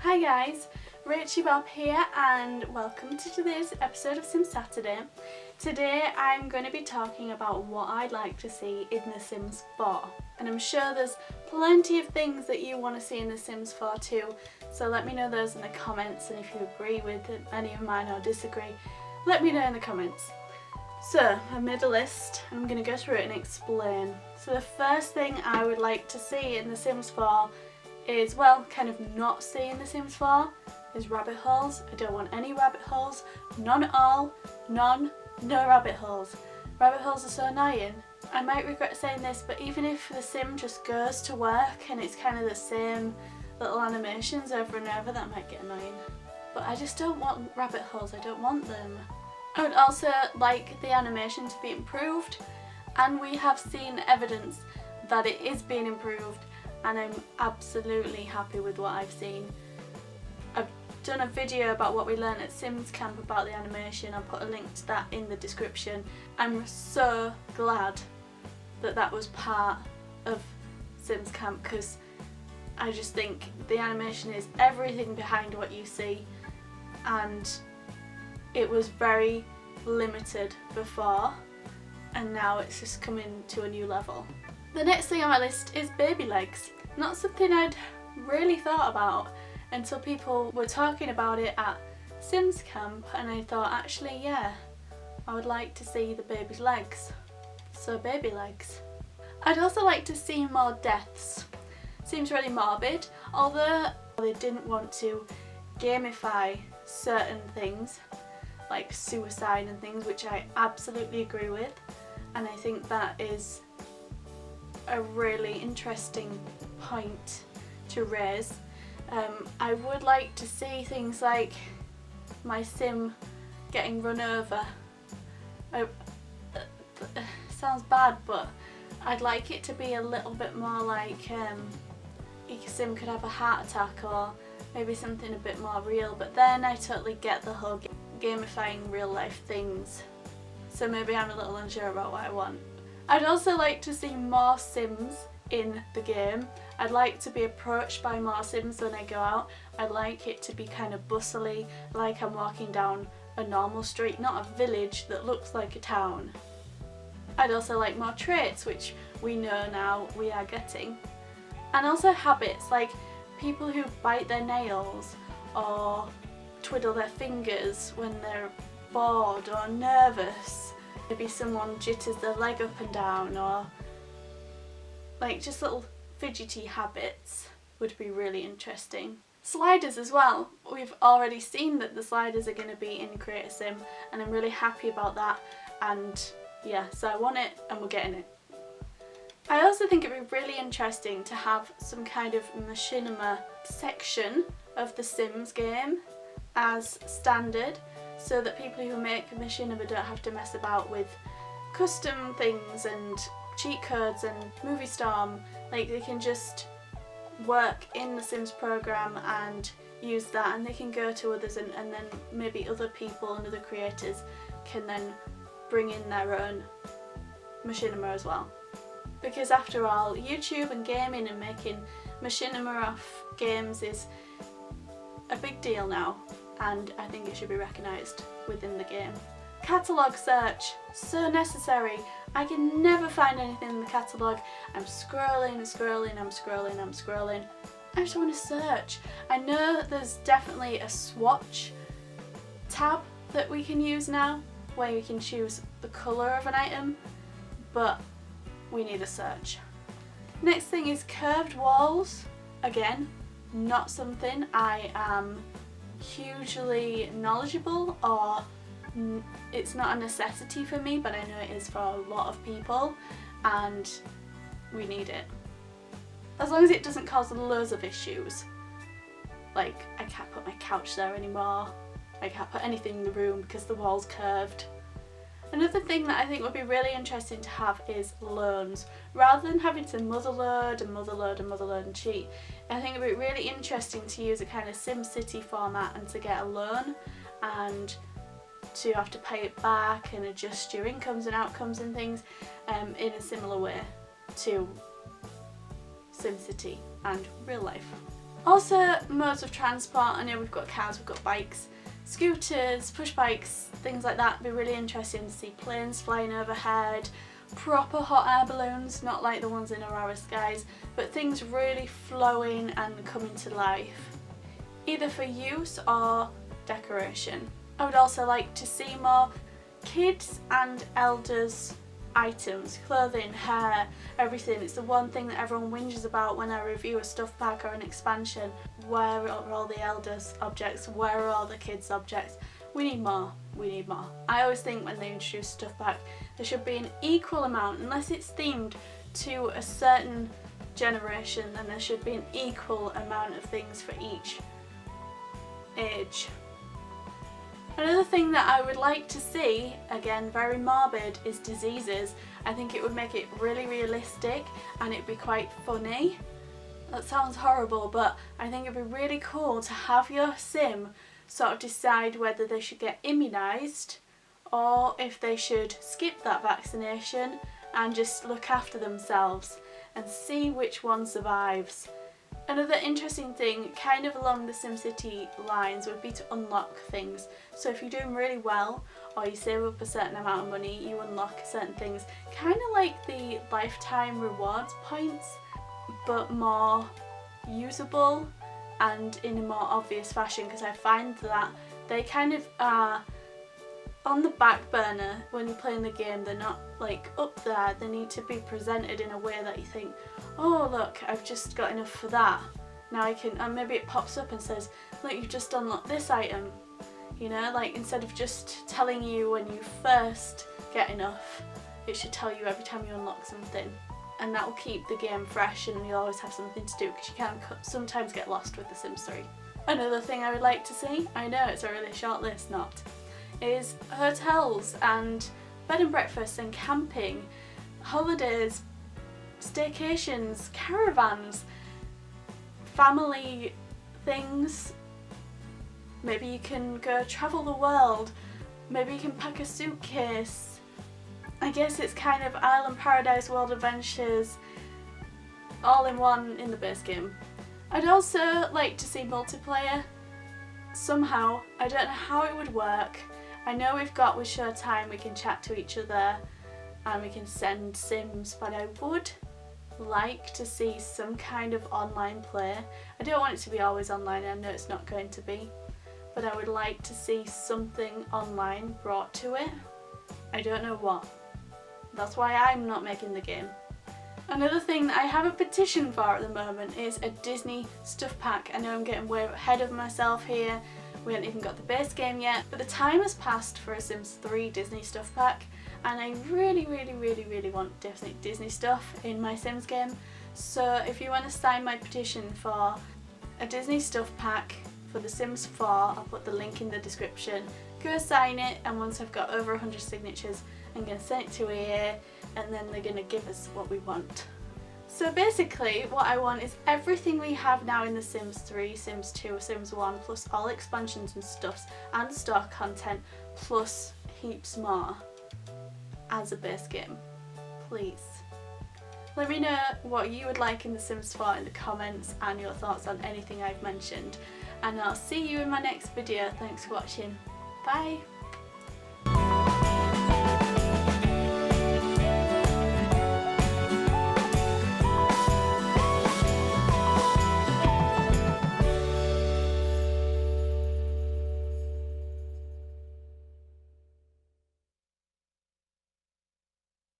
Hi guys, Rachybop here and welcome to today's episode of Sims Saturday. Today I'm going to be talking about what I'd like to see in The Sims 4, and I'm sure there's plenty of things that you want to see in The Sims 4 too, so let me know those in the comments, and if you agree with any of mine or disagree, let me know in the comments. So I've made a list and I'm going to go through it and explain. So the first thing I would like to see in The Sims 4 is, well, kind of not see in The Sims 4 is rabbit holes. I don't want any rabbit holes, none at all, none, no rabbit holes. Rabbit holes are so annoying. I might regret saying this, but even if the sim just goes to work and it's kind of the same little animations over and over, that might get annoying. But I just don't want rabbit holes, I don't want them. I would also like the animation to be improved, and we have seen evidence that it is being improved, and I'm absolutely happy with what I've seen. I've done a video about what we learned at Sims Camp about the animation. I'll put a link to that in the description. I'm so glad that that was part of Sims Camp, because I just think the animation is everything behind what you see, and it was very limited before, and now it's just coming to a new level. The next thing on my list is baby legs. Not something I'd really thought about until people were talking about it at Sims Camp, and I thought, actually, yeah, I would like to see the baby's legs. So baby legs. I'd also like to see more deaths. Seems really morbid, although they didn't want to gamify certain things like suicide and things, which I absolutely agree with, and I think that is a really interesting point to raise. I would like to see things like my sim getting run over. Sounds bad, but I'd like it to be a little bit more like your sim could have a heart attack, or maybe something a bit more real, but then I totally get the whole gamifying real life things, so maybe I'm a little unsure about what I want. I'd also like to see more Sims in the game. I'd like to be approached by more Sims when I go out. I'd like it to be kind of bustly, like I'm walking down a normal street, not a village that looks like a town. I'd also like more traits, which we know now we are getting. And also habits, like people who bite their nails or twiddle their fingers when they're bored or nervous. Maybe someone jitters their leg up and down, or like just little fidgety habits would be really interesting. Sliders as well. We've already seen that the sliders are going to be in Create a Sim, and I'm really happy about that, and yeah, so I want it and we're getting it. I also think it'd be really interesting to have some kind of machinima section of the Sims game as standard, so that people who make machinima don't have to mess about with custom things and cheat codes and Movie Storm. Like, they can just work in the Sims program and use that, and they can go to others, and then maybe other people and other creators can then bring in their own machinima as well. Because after all, YouTube and gaming and making machinima off games is a big deal now, and I think it should be recognised within the game. Catalogue search, so necessary. I can never find anything in the catalogue. I'm scrolling, scrolling. I just want to search. I know there's definitely a swatch tab that we can use now, where you can choose the colour of an item, but we need a search. Next thing is curved walls. Again, not something I am hugely knowledgeable, or it's not a necessity for me, but I know it is for a lot of people, and we need it. As long as it doesn't cause loads of issues. Like, I can't put my couch there anymore, I can't put anything in the room because the wall's curved. Another thing that I think would be really interesting to have is loans. Rather than having to motherload and cheat, I think it would be really interesting to use a kind of SimCity format and to get a loan, and to have to pay it back and adjust your incomes and outcomes and things in a similar way to SimCity and real life. Also, modes of transport. I know we've got cars, we've got bikes, scooters, push bikes, things like that. It'd be really interesting to see planes flying overhead, proper hot air balloons, not like the ones in Aurora skies, but things really flowing and coming to life, either for use or decoration. I would also like to see more kids and elders items, clothing, hair, everything. It's the one thing that everyone whinges about when I review a stuff pack or an expansion. Where are all the elders objects? Where are all the kids objects? We need more. We need more. I always think when they introduce stuff pack, there should be an equal amount, unless it's themed to a certain generation, then there should be an equal amount of things for each age. Another thing that I would like to see, again very morbid, is diseases. I think it would make it really realistic and it'd be quite funny. That sounds horrible, but I think it'd be really cool to have your sim sort of decide whether they should get immunised or if they should skip that vaccination and just look after themselves and see which one survives. Another interesting thing, kind of along the SimCity lines, would be to unlock things. So if you're doing really well or you save up a certain amount of money, you unlock certain things, kind of like the lifetime rewards points, but more usable and in a more obvious fashion, because I find that they kind of are on the back burner when you're playing the game. They're not like up there, they need to be presented in a way that you think, oh look, I've just got enough for that. Now I can, and maybe it pops up and says, look, you've just unlocked this item. You know, like instead of just telling you when you first get enough, it should tell you every time you unlock something. And that will keep the game fresh and you'll always have something to do, because you can sometimes get lost with The Sims 3. Another thing I would like to see, I know it's a really short list, is hotels and bed and breakfast and camping, holidays, staycations, caravans, family things. Maybe you can go travel the world, maybe you can pack a suitcase. I guess it's kind of Island Paradise World Adventures all in one in the base game. I'd also like to see multiplayer somehow. I don't know how it would work. I know with Showtime we can chat to each other and we can send sims, but I would like to see some kind of online play. I don't want it to be always online, I know it's not going to be, but I would like to see something online brought to it. I don't know what. That's why I'm not making the game. Another thing that I have a petition for at the moment is a Disney stuff pack. I know I'm getting way ahead of myself here. We haven't even got the base game yet, but the time has passed for a Sims 3 Disney stuff pack, and I really want Disney stuff in my Sims game. So if you want to sign my petition for a Disney stuff pack for The Sims 4, I'll put the link in the description. Go sign it, and once I've got over 100 signatures, I'm going to send it to EA, and then they're going to give us what we want. So basically what I want is everything we have now in The Sims 3, Sims 2, Sims 1, plus all expansions and stuffs and store content, plus heaps more as a base game. Please. Let me know what you would like in The Sims 4 in the comments and your thoughts on anything I've mentioned. And I'll see you in my next video. Thanks for watching. Bye!